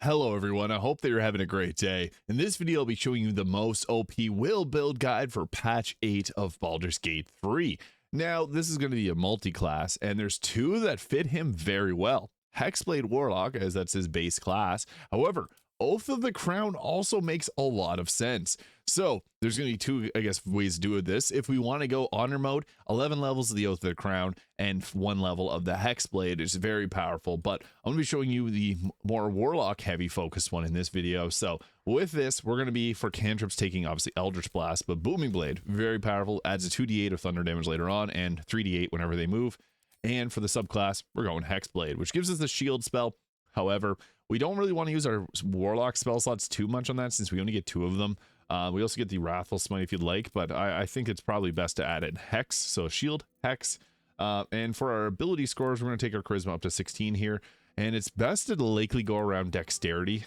Hello everyone, I hope that you're having a great day. In this video, I'll be showing you the most OP WYLL build guide for patch 8 of Baldur's Gate 3. Now, this is going to be a multi-class, and there's two that fit him very well. Hexblade Warlock, as that's his base class. However, Oath of the Crown also makes a lot of sense. So there's going to be two, ways to do this. If we want to go honor mode, 11 levels of the Oath of the Crown and 1 level of the Hexblade is very powerful. But I'm going to be showing you the more Warlock heavy focused one in this video. So with this, we're going to be for cantrips taking obviously Eldritch Blast, but Booming Blade, very powerful, adds a 2d8 of thunder damage later on and 3d8 whenever they move. And for the subclass, we're going Hexblade, which gives us the shield spell. However, we don't really want to use our Warlock spell slots too much on that since we only get 2 of them. We also get the Wrathful Smite if you'd like, but I think it's probably best to add in Hex, so Shield, Hex. And for our ability scores, we're going to take our Charisma up to 16 here, and it's best to likely go around Dexterity.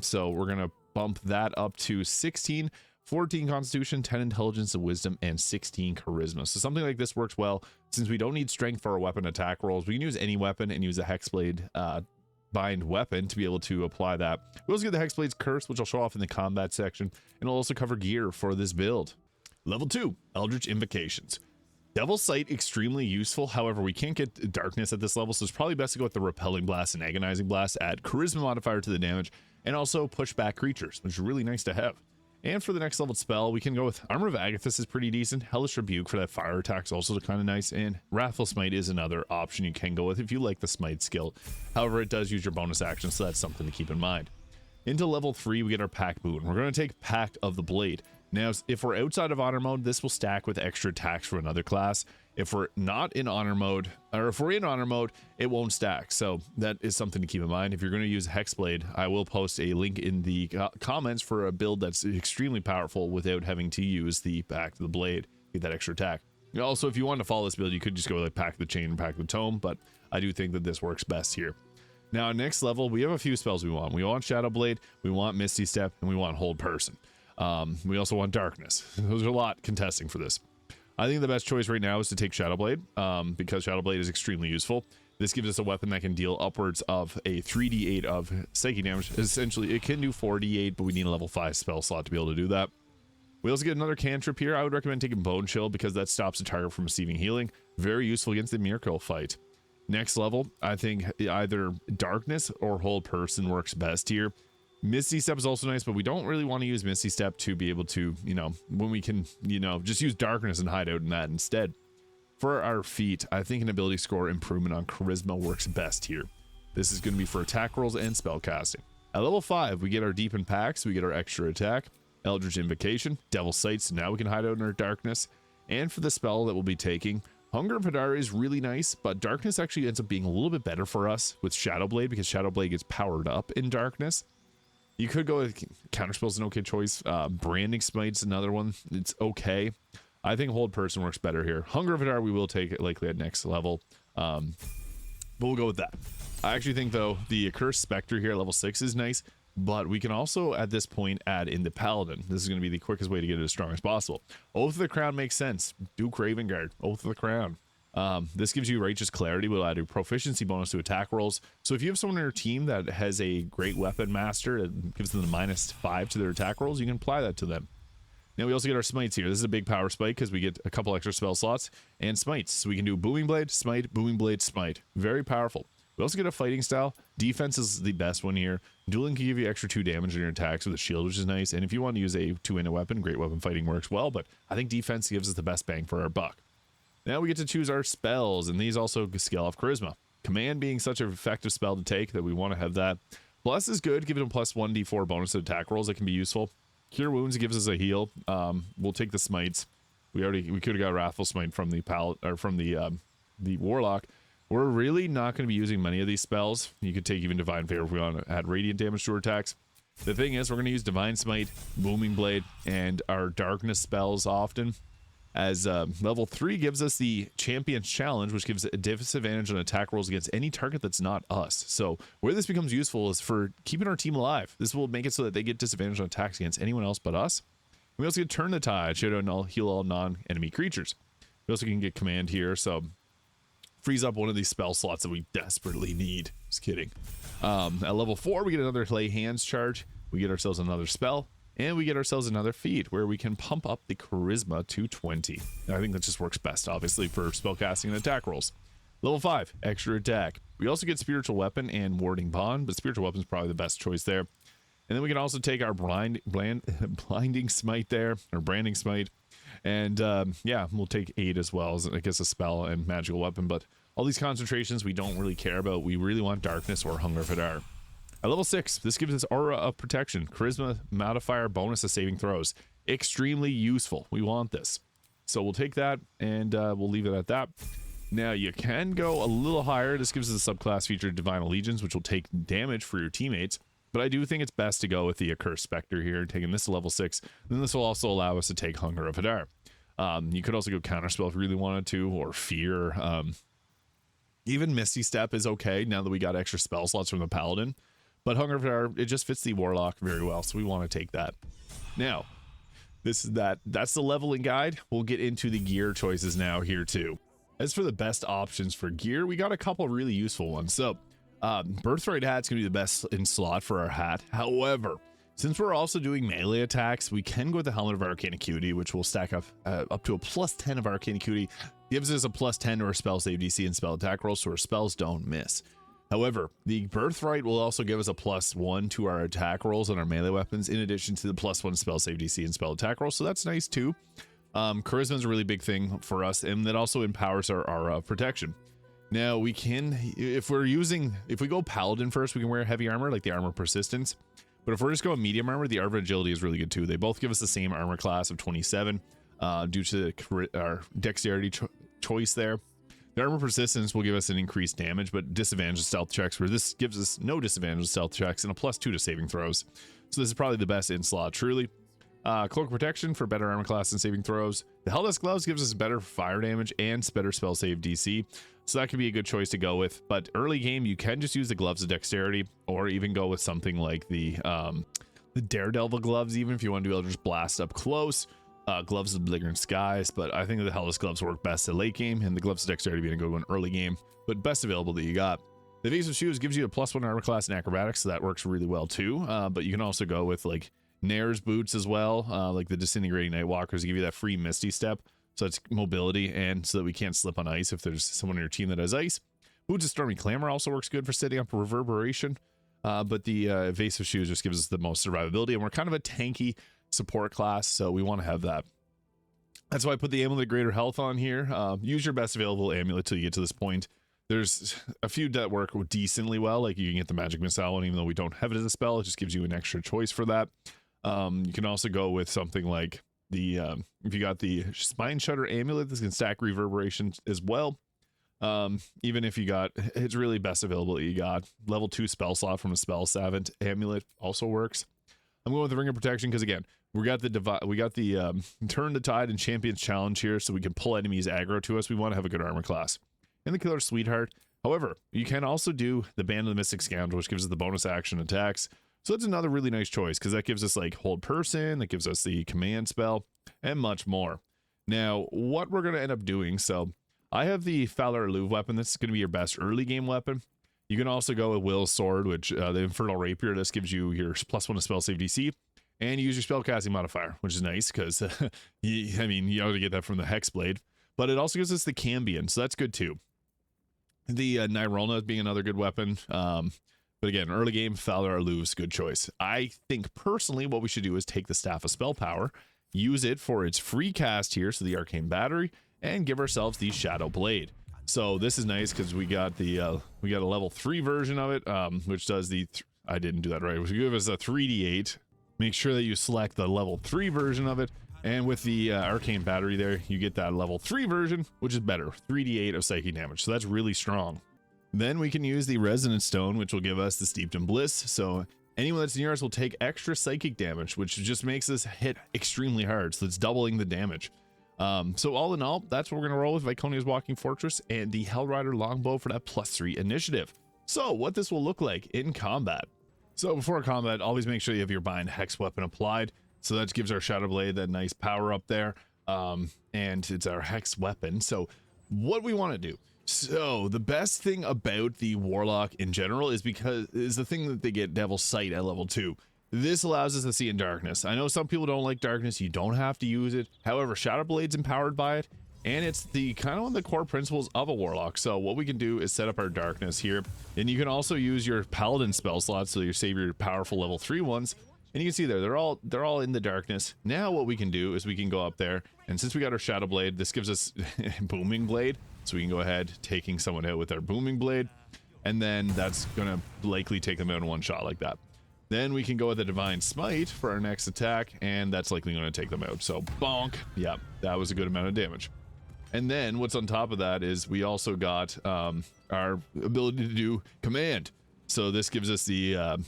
So we're going to bump that up to 16, 14 Constitution, 10 Intelligence and Wisdom, and 16 Charisma. So something like this works well since we don't need Strength for our weapon attack rolls. We can use any weapon and use a Hexblade bind weapon to be able to apply that. We also get the Hexblade's Curse, which I'll show off in the combat section, and I'll also cover gear for this build. Level 2, Eldritch Invocations. Devil Sight, extremely useful. However, we can't get darkness at this level, so it's probably best to go with the Repelling Blast and Agonizing Blast, add Charisma modifier to the damage, and also push back creatures, which is really nice to have. And for the next level spell, we can go with Armor of Agathis is pretty decent. Hellish Rebuke for that fire attack is also kind of nice. And Wrathful Smite is another option you can go with if you like the Smite skill. However, it does use your bonus action, so that's something to keep in mind. Into level 3, we get our Pact Boon. We're going to take Pact of the Blade. Now, if we're outside of honor mode, this will stack with extra attacks for another class. If we're not in honor mode, or if we're in honor mode, it won't stack. So that is something to keep in mind. If you're going to use Hexblade, I will post a link in the comments for a build that's extremely powerful without having to use the Pact of the Blade, get that extra attack. Also, if you want to follow this build, you could just go with like Pact of the Chain and Pact of the Tome, but I do think that this works best here. Now, next level, we have a few spells we want. We want Shadow Blade, we want Misty Step, and we want Hold Person. We also want Darkness. There's a lot contesting for this. I think the best choice right now is to take Shadow Blade, because Shadow Blade is extremely useful. This gives us a weapon that can deal upwards of a 3d8 of psychic damage. Essentially, it can do 4d8, but we need a level 5 spell slot to be able to do that. We also get another cantrip here. I would recommend taking Bone Chill because that stops the target from receiving healing. Very useful against the Miracle fight. Next level, I think either Darkness or Hold Person works best here. Misty Step is also nice, but we don't really want to use Misty Step to be able to, when we can, just use Darkness and hide out in that instead. For our feat, I think an ability score improvement on Charisma works best here. This is going to be for attack rolls and spell casting. At level 5, we get our Deepen Pacts, we get our extra attack, Eldritch Invocation, Devil Sights, now we can hide out in our Darkness. And for the spell that we'll be taking, Hunger of Hadar is really nice, but Darkness actually ends up being a little bit better for us with Shadow Blade because Shadow Blade gets powered up in Darkness. You could go with Counterspell's an okay choice. Branding Smite's another one. It's okay. I think Hold Person works better here. Hunger of Hadar, we will take it likely at next level. But we'll go with that. I actually think, though, the Accursed Spectre here at level 6 is nice, but we can also, at this point, add in the Paladin. This is going to be the quickest way to get it as strong as possible. Oath of the Crown makes sense. Duke Ravengard, Oath of the Crown. This gives you Righteous Clarity, will add a proficiency bonus to attack rolls. So if you have someone on your team that has a great weapon master that gives them the -5 to their attack rolls, you can apply that to them. Now we also get our smites here. This is a big power spike because we get a couple extra spell slots and smites. So we can do Booming Blade, Smite, Booming Blade, Smite. Very powerful. We also get a fighting style. Defense is the best one here. Dueling can give you extra 2 damage on your attacks with a shield, which is nice. And if you want to use a 2-in weapon, great weapon fighting works well, but I think defense gives us the best bang for our buck. Now we get to choose our spells, and these also scale off Charisma. Command being such an effective spell to take that we want to have that. Bless is good, giving them plus 1d4 bonus to attack rolls that can be useful. Cure Wounds gives us a heal. We'll take the Smites. We could have got Wrathful Smite from the Warlock. We're really not going to be using many of these spells. You could take even Divine Favor if we want to add Radiant damage to our attacks. The thing is, we're going to use Divine Smite, Booming Blade, and our Darkness spells often. As level 3 gives us the Champion's Challenge, which gives a disadvantage on attack rolls against any target that's not us. So where this becomes useful is for keeping our team alive. This will make it so that they get disadvantage on attacks against anyone else but us. We also get Turn the Tide, Shadow and heal all non-enemy creatures. We also can get Command here, so frees up one of these spell slots that we desperately need. Just kidding. At level 4, we get another lay hands charge. We get ourselves another spell, and we get ourselves another feat where we can pump up the charisma to 20. I think that just works best, obviously, for spellcasting and attack rolls. Level 5, extra attack. We also get spiritual weapon and warding bond, but spiritual weapon is probably the best choice there. And then we can also take our blinding smite there, or branding smite. And yeah, we'll take 8 as well as, I guess, a spell and magical weapon. But all these concentrations we don't really care about. We really want darkness or hunger vidar. At level 6, this gives us aura of protection, charisma modifier, bonus to saving throws. Extremely useful. We want this. So we'll take that, and we'll leave it at that. Now, you can go a little higher. This gives us a subclass feature, Divine Allegiance, which will take damage for your teammates. But I do think it's best to go with the Accursed Spectre here, taking this to level 6. Then this will also allow us to take Hunger of Hadar. You could also go Counterspell if you really wanted to, or Fear. Even Misty Step is okay now that we got extra spell slots from the Paladin. But Hunger of Hadar, it just fits the Warlock very well, so we want to take that. Now, that's the leveling guide. We'll get into the gear choices now here too. As for the best options for gear, we got a couple really useful ones. So, Birthright Hat's gonna be the best in slot for our hat. However, since we're also doing melee attacks, we can go with the Helmet of Arcane Acuity, which will stack up to a +10 of Arcane Acuity. Gives us a +10 to our spell save DC and spell attack rolls, so our spells don't miss. However, the Birthright will also give us a +1 to our attack rolls on our melee weapons, in addition to the +1 spell save DC and spell attack rolls, so that's nice too. Charisma is a really big thing for us, and that also empowers our aura of protection. Now we can, if we go Paladin first, we can wear heavy armor, like the armor persistence. But if we're just going medium armor, the Armor Agility is really good too. They both give us the same armor class of 27 due to our dexterity choice there. The armor persistence will give us an increased damage, but disadvantage to stealth checks, where this gives us no disadvantage to stealth checks and a +2 to saving throws. So this is probably the best in slot, truly. Cloak Protection for better armor class and saving throws. The Helldust Gloves gives us better fire damage and better spell save DC, so that could be a good choice to go with. But early game, you can just use the Gloves of Dexterity, or even go with something like the Daredevil Gloves, even if you want to be able to just blast up close. Gloves of Belligerent Skies, but I think the Helldust Gloves work best at late game, and the Gloves of Dexterity being a good one early game, but best available that you got. The Evasive Shoes gives you a +1 armor class in Acrobatics, so that works really well too. But you can also go with like Nair's boots as well, like the Disintegrating Nightwalkers give you that free Misty Step, so it's mobility and so that we can't slip on ice if there's someone on your team that has ice. Boots of Stormy Clamor also works good for setting up a reverberation, but the Evasive Shoes just gives us the most survivability, and we're kind of a tanky support class, so we want to have that. That's why I put the Amulet of Greater Health on here. Use your best available amulet till you get to this point. There's a few that work decently well, like you can get the Magic Missile one, even though we don't have it as a spell, it just gives you an extra choice for that. You can also go with something like the if you got the Spine Shutter Amulet, this can stack reverberation as well. Even if you got, it's really best available that you got. Level 2 spell slot from a Spell Savant Amulet also works. I'm going with the Ring of Protection because, again, we got the Turn the Tide and Champions Challenge here, so we can pull enemies aggro to us. We want to have a good armor class. And the Killer Sweetheart. However, you can also do the Band of the Mystic Scoundrel, which gives us the bonus action attacks. So that's another really nice choice, because that gives us like Hold Person, that gives us the command spell, and much more. Now, what we're going to end up doing, so I have the Fowler Alluve weapon. This is going to be your best early game weapon. You can also go with Will's Sword, which the Infernal Rapier, this gives you your +1 to spell save DC, and you use your spellcasting modifier, which is nice, because, you ought to get that from the Hexblade. But it also gives us the Cambion, so that's good too. The Nirona being another good weapon. But again, early game, Fowler Alluve's good choice. I think personally what we should do is take the Staff of Spell Power, use it for its free cast here, so the Arcane Battery, and give ourselves the Shadow Blade. So this is nice because we got a level 3 version of it, which does I didn't do that right, which give us a 3d8. Make sure that you select the level 3 version of it, and with the Arcane Battery there, you get that level 3 version, which is better, 3d8 of psychic damage, so that's really strong. Then we can use the Resonant Stone, which will give us the Steeped in Bliss, so anyone that's near us will take extra psychic damage, which just makes us hit extremely hard, so it's doubling the damage. So all in all, that's what we're going to roll with Viconia's Walking Fortress and the Hellrider Longbow for that +3 initiative. So what this will look like in combat. So before combat, always make sure you have your Bind Hex weapon applied. So that gives our Shadow Blade that nice power up there. And it's our Hex weapon. So what we want to do So the best thing about the Warlock in general is the thing that they get Devil's Sight at level 2. This allows us to see in darkness. I know some people don't like darkness. You don't have to use it. However, Shadow Blade's empowered by it, and it's the kind of one of the core principles of a Warlock. So what we can do is set up our darkness here, and you can also use your Paladin spell slots, so you save your powerful level 3 ones. And you can see there, they're all in the darkness. Now what we can do is we can go up there, and since we got our Shadow Blade, this gives us Booming Blade. So we can go ahead, taking someone out with our Booming Blade, and then that's gonna likely take them out in one shot like that. Then we can go with the Divine Smite for our next attack, and that's likely gonna take them out. So bonk, yeah, that was a good amount of damage. And then what's on top of that is we also got our ability to do Command. So this gives us the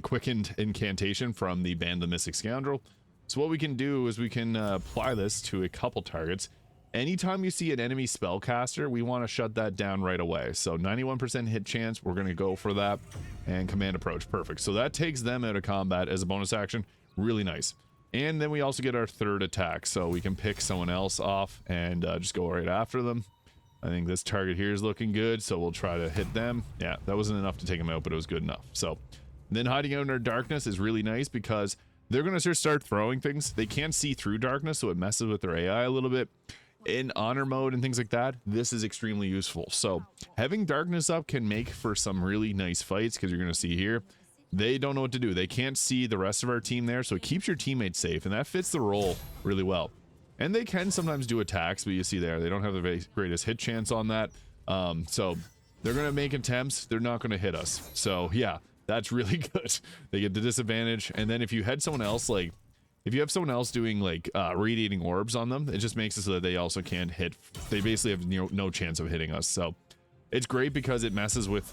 quickened incantation from the Band of the Mystic Scoundrel. So what we can do is we can apply this to a couple targets. Anytime you see an enemy spellcaster, we want to shut that down right away. So 91% hit chance, we're going to go for that. And Command Approach, perfect. So that takes them out of combat as a bonus action. Really nice. And then we also get our third attack. So we can pick someone else off and just go right after them. I think this target here is looking good, so we'll try to hit them. Yeah, that wasn't enough to take them out, but it was good enough. So then hiding out in our darkness is really nice because they're going to just start throwing things. They can't see through darkness, so it messes with their AI a little bit. In honor mode and things like that, this is extremely useful. So having darkness up can make for some really nice fights, because you're going to see here, they don't know what to do. They can't see the rest of our team there, so it keeps your teammates safe, and that fits the role really well. And they can sometimes do attacks, but you see there, they don't have the greatest hit chance on that. So they're going to make attempts. They're not going to hit us. So yeah, that's really good. They get the disadvantage. And then if you had someone else, like if you have someone else doing like radiating orbs on them, it just makes it so that they also can't hit. They basically have no chance of hitting us. So it's great because it messes with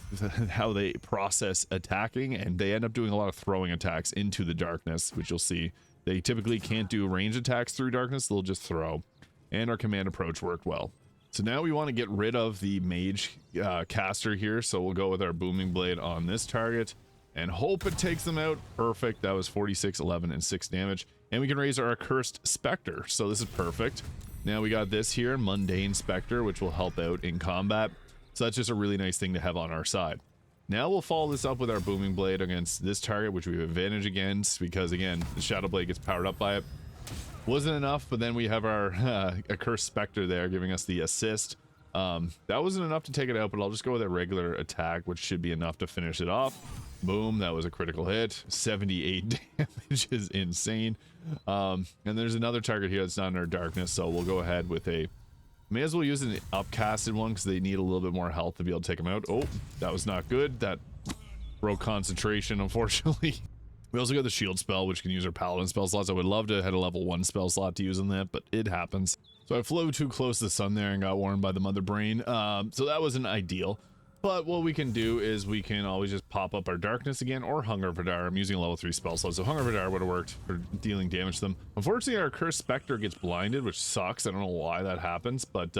how they process attacking, and they end up doing a lot of throwing attacks into the darkness, which you'll see. They typically can't do range attacks through darkness. They'll just throw. And our Command Approach worked well. So now we want to get rid of the mage caster here. So we'll go with our Booming Blade on this target and hope it takes them out. Perfect. That was 46, 11, and 6 damage. And we can raise our Accursed Spectre. So this is perfect. Now we got this here, Mundane Spectre, which will help out in combat. So that's just a really nice thing to have on our side. Now we'll follow this up with our Booming Blade against this target, which we have advantage against, because again, the Shadow Blade gets powered up by it. Wasn't enough, but then we have our Accursed Spectre there giving us the assist. That wasn't enough to take it out, but I'll just go with a regular attack, which should be enough to finish it off. Boom, that was a critical hit. 78 damage is insane. And there's another target here that's not in our darkness, so we'll go ahead with a... May as well use an upcasted one because they need a little bit more health to be able to take them out. Oh, that was not good. That broke concentration, unfortunately. We also got the shield spell, which can use our paladin spell slots. I would love to have had a level 1 spell slot to use on that, but it happens. So I flew too close to the sun there and got warmed by the mother brain. So that wasn't ideal. But what we can do is we can always just pop up our darkness again, or Hunger Vidar. I'm using a level 3 spell slot, so Hunger Vidar would have worked for dealing damage to them. Unfortunately, our Cursed Spectre gets blinded, which sucks. I don't know why that happens, but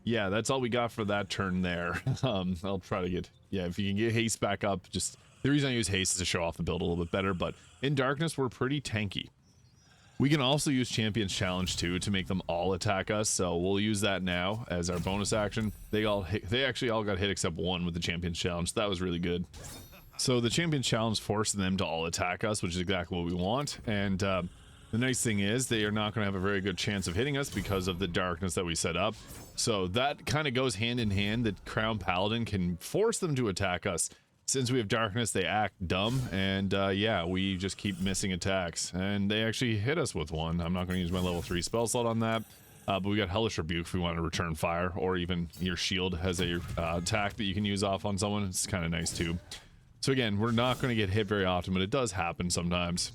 yeah, that's all we got for that turn there. I'll try to get, yeah, if you can get haste back up, just the reason I use haste is to show off the build a little bit better, but in darkness, we're pretty tanky. We can also use Champion's Challenge too to make them all attack us, so we'll use that now as our bonus action. They actually all got hit except one with the Champion's Challenge. So that was really good. So the Champion's Challenge forced them to all attack us, which is exactly what we want. And the nice thing is they are not going to have a very good chance of hitting us because of the darkness that we set up. So that kind of goes hand in hand. The Crown Paladin can force them to attack us. Since we have darkness, they act dumb, and yeah, we just keep missing attacks. And they actually hit us with one. I'm not going to use my level 3 spell slot on that, but we got Hellish Rebuke if we want to return fire, or even your shield has a attack that you can use off on someone. It's kind of nice too. So again, we're not going to get hit very often, but it does happen sometimes.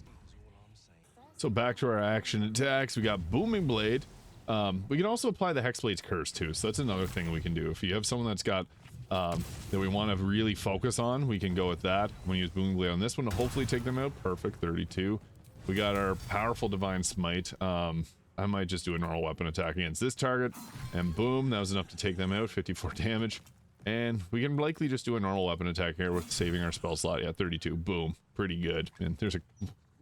So back to our action attacks, we got Booming Blade. We can also apply the Hexblade's Curse too, so that's another thing we can do. If you have someone that's got that we want to really focus on, we can go with that. I'm going to use Booming Blade on this one to hopefully take them out. Perfect, 32. We got our powerful Divine Smite. I might just do a normal weapon attack against this target, and boom, that was enough to take them out, 54 damage. And we can likely just do a normal weapon attack here with saving our spell slot. Yeah, 32, boom, pretty good. And there's a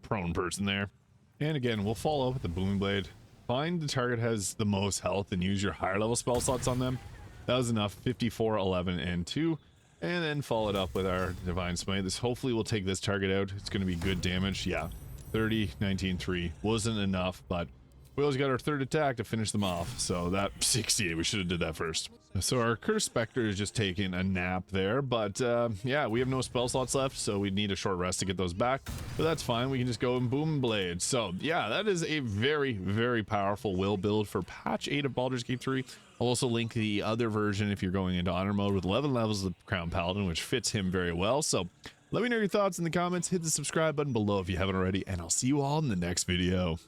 prone person there. And again, we'll follow up with the Booming Blade. Find the target has the most health and use your higher level spell slots on them. That was enough. 54, 11, and 2. And then follow it up with our Divine Smite. This hopefully will take this target out. It's going to be good damage. Yeah, 30, 19, 3. Wasn't enough, but we always got our third attack to finish them off. So that 68, we should have did that first. So our Cursed Spectre is just taking a nap there, but yeah, we have no spell slots left, so we need a short rest to get those back, but that's fine. We can just go and boom blade. So yeah, that is a very, very powerful will build for patch 8 of Baldur's Gate 3. I'll also link the other version if you're going into honor mode with 11 levels of Crown Paladin, which fits him very well. So let me know your thoughts in the comments, hit the subscribe button below if you haven't already, and I'll see you all in the next video.